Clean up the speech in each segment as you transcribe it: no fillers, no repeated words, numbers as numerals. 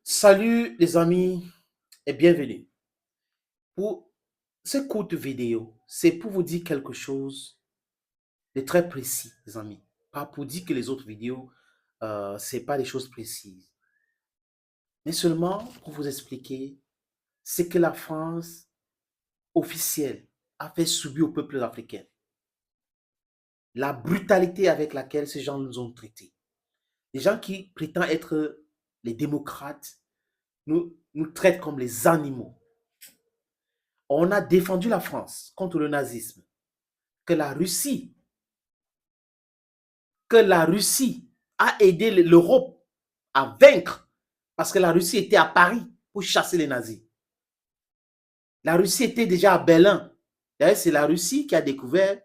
Salut les amis et bienvenue. Pour cette courte vidéo, c'est pour vous dire quelque chose de très précis, les amis. Pas pour dire que les autres vidéos, c'est pas des choses précises. Mais seulement pour vous expliquer ce que la France officielle a fait subir au peuple africain. La brutalité avec laquelle ces gens nous ont traités. Les gens qui prétendent être les démocrates nous traitent comme les animaux. On a défendu la France contre le nazisme, que la Russie a aidé l'Europe à vaincre parce que la Russie était à Paris pour chasser les nazis. La Russie était déjà à Berlin. D'ailleurs, c'est la Russie qui a découvert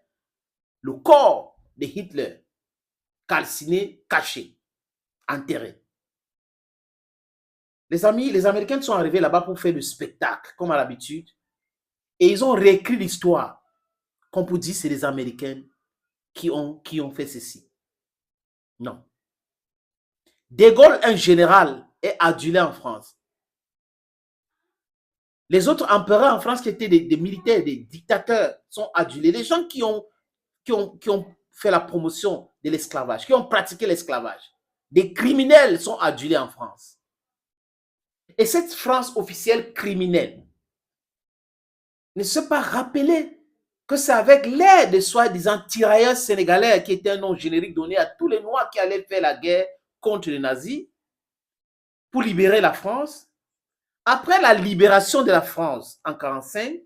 le corps de Hitler, calciné, caché, enterré. Les amis, les Américains sont arrivés là-bas pour faire le spectacle, comme à l'habitude, et ils ont réécrit l'histoire, comme pour dire c'est les Américains qui ont fait ceci. Non. De Gaulle, un général, est adulé en France. Les autres empereurs en France qui étaient des militaires, des dictateurs, sont adulés. Les gens qui ont fait la promotion de l'esclavage, qui ont pratiqué l'esclavage, des criminels sont adulés en France. Et cette France officielle criminelle ne s'est pas rappelée que c'est avec l'aide de soi-disant tirailleurs sénégalais, qui était un nom générique donné à tous les Noirs qui allaient faire la guerre contre les nazis pour libérer la France. Après la libération de la France en 1945,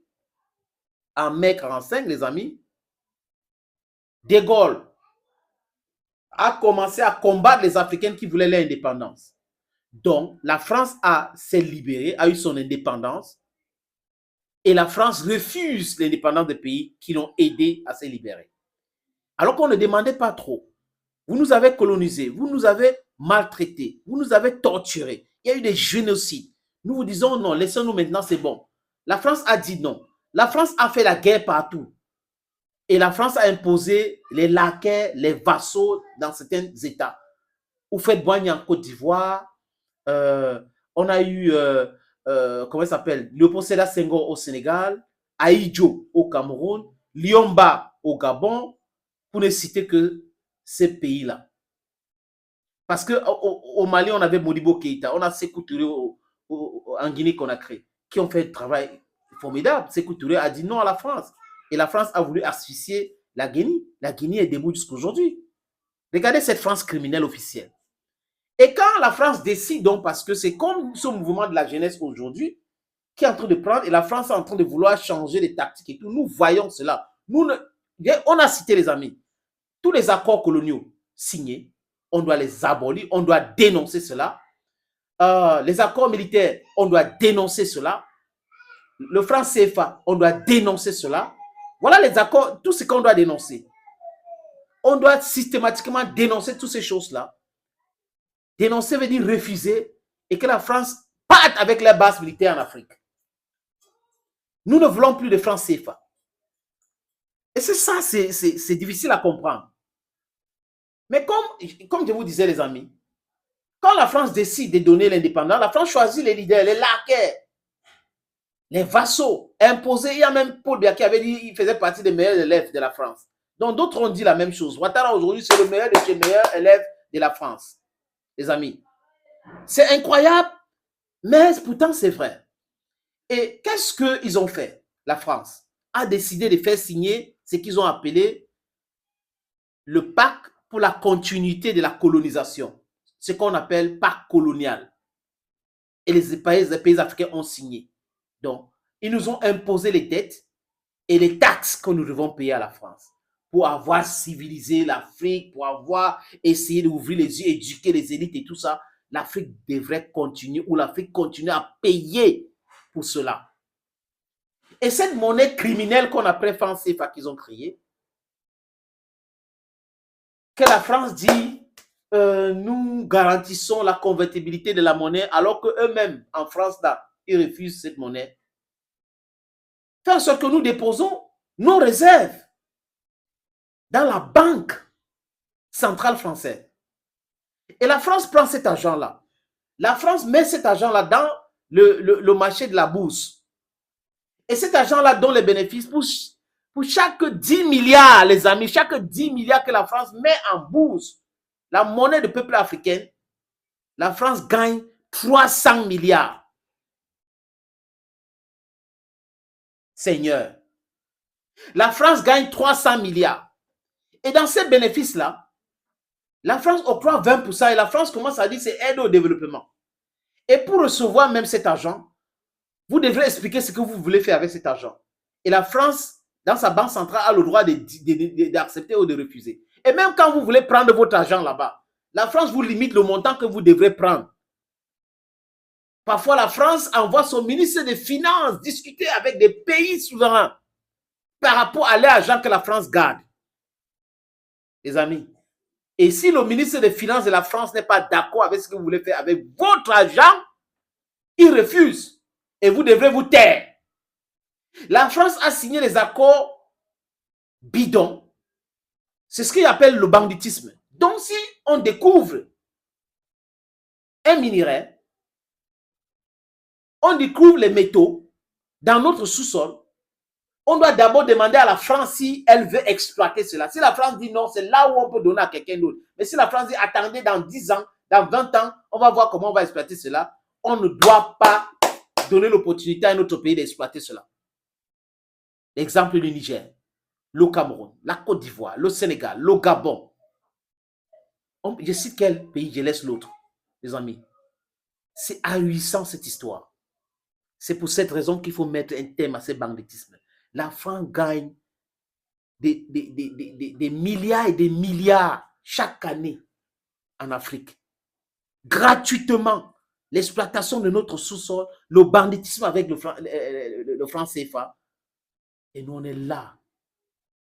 en mai 1945, les amis, De Gaulle a commencé à combattre les Africains qui voulaient l'indépendance. Donc, la France s'est libérée, a eu son indépendance, et la France refuse l'indépendance des pays qui l'ont aidé à se libérer. Alors qu'on ne demandait pas trop. Vous nous avez colonisés, vous nous avez maltraités, vous nous avez torturés. Il y a eu des génocides. Nous vous disons non, laissons-nous maintenant, c'est bon. La France a dit non. La France a fait la guerre partout. Et la France a imposé les laquais, les vassaux dans certains États. Vous faites Boigny en Côte d'Ivoire. On a eu, comment il s'appelle, Léopold Sédar Senghor au Sénégal, Ahidjo au Cameroun, Liomba au Gabon, pour ne citer que ces pays-là. Parce qu'au Mali, on avait Modibo Keïta, on a Sékou Touré en Guinée-Conakry, qui ont fait un travail formidable. Sékou Touré a dit non à la France. Et la France a voulu asphyxier la Guinée. La Guinée est debout jusqu'à aujourd'hui. Regardez cette France criminelle officielle. Et quand la France décide donc, parce que c'est comme ce mouvement de la jeunesse aujourd'hui, qui est en train de prendre, et la France est en train de vouloir changer les tactiques et tout, nous voyons cela. On a cité les amis, tous les accords coloniaux signés, on doit les abolir, on doit dénoncer cela. Les accords militaires, on doit dénoncer cela. Le franc CFA, on doit dénoncer cela. Voilà les accords, tout ce qu'on doit dénoncer. On doit systématiquement dénoncer toutes ces choses-là. Dénoncer veut dire refuser et que la France parte avec les bases militaires en Afrique. Nous ne voulons plus de franc CFA. Et c'est ça, c'est difficile à comprendre. Mais comme je vous disais, les amis, quand la France décide de donner l'indépendance, la France choisit les leaders, les laquais, les vassaux imposés. Il y a même Paul Biya qui avait dit qu'il faisait partie des meilleurs élèves de la France. Donc d'autres ont dit la même chose. Ouattara aujourd'hui, c'est le meilleur de ses meilleurs élèves de la France. Les amis, c'est incroyable, mais pourtant c'est vrai. Et qu'est-ce qu'ils ont fait? La France a décidé de faire signer ce qu'ils ont appelé le pacte pour la continuité de la colonisation, ce qu'on appelle pacte colonial. Et les pays africains ont signé. Donc, ils nous ont imposé les dettes et les taxes que nous devons payer à la France pour avoir civilisé l'Afrique, pour avoir essayé d'ouvrir les yeux, éduquer les élites et tout ça. L'Afrique devrait continuer, ou l'Afrique continue à payer pour cela. Et cette monnaie criminelle qu'on appelle franc CFA qu'ils ont créée, que la France dit, nous garantissons la convertibilité de la monnaie, alors qu'eux-mêmes, en France, là, ils refusent cette monnaie. Fait en sorte que nous déposons nos réserves dans la banque centrale française. Et la France prend cet argent-là. La France met cet argent-là dans le marché de la bourse. Et cet argent-là donne les bénéfices pour chaque 10 milliards, les amis, chaque 10 milliards que la France met en bourse, la monnaie du peuple africain, la France gagne 300 milliards. Seigneur. La France gagne 300 milliards. Et dans ces bénéfices-là, la France octroie 20% et la France commence à dire c'est aide au développement. Et pour recevoir même cet argent, vous devrez expliquer ce que vous voulez faire avec cet argent. Et la France, dans sa banque centrale, a le droit d'accepter ou de refuser. Et même quand vous voulez prendre votre argent là-bas, la France vous limite le montant que vous devrez prendre. Parfois, la France envoie son ministre des Finances discuter avec des pays souverains par rapport à l'argent que la France garde. Les amis, et si le ministre des Finances de la France n'est pas d'accord avec ce que vous voulez faire avec votre argent, il refuse. Et vous devrez vous taire. La France a signé les accords bidons. C'est ce qu'il appelle le banditisme. Donc, si on découvre un minerai, on découvre les métaux dans notre sous-sol, on doit d'abord demander à la France si elle veut exploiter cela. Si la France dit non, c'est là où on peut donner à quelqu'un d'autre. Mais si la France dit attendez dans 10 ans, dans 20 ans, on va voir comment on va exploiter cela, on ne doit pas donner l'opportunité à un autre pays d'exploiter cela. L'exemple du Niger, le Cameroun, la Côte d'Ivoire, le Sénégal, le Gabon. Je cite quel pays, je laisse l'autre, les amis. C'est ahurissant cette histoire. C'est pour cette raison qu'il faut mettre un thème à ce banditisme. La France gagne des milliards et des milliards chaque année en Afrique. Gratuitement. L'exploitation de notre sous-sol, le banditisme avec le franc CFA. Et nous, on est là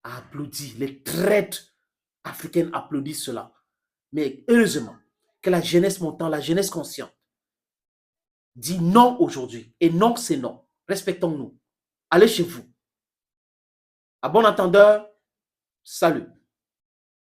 à applaudir. Les traites africaines applaudissent cela. Mais heureusement que la jeunesse montante, la jeunesse consciente, dit non aujourd'hui. Et non, c'est non. Respectons-nous. Allez chez vous. À bon entendeur, salut.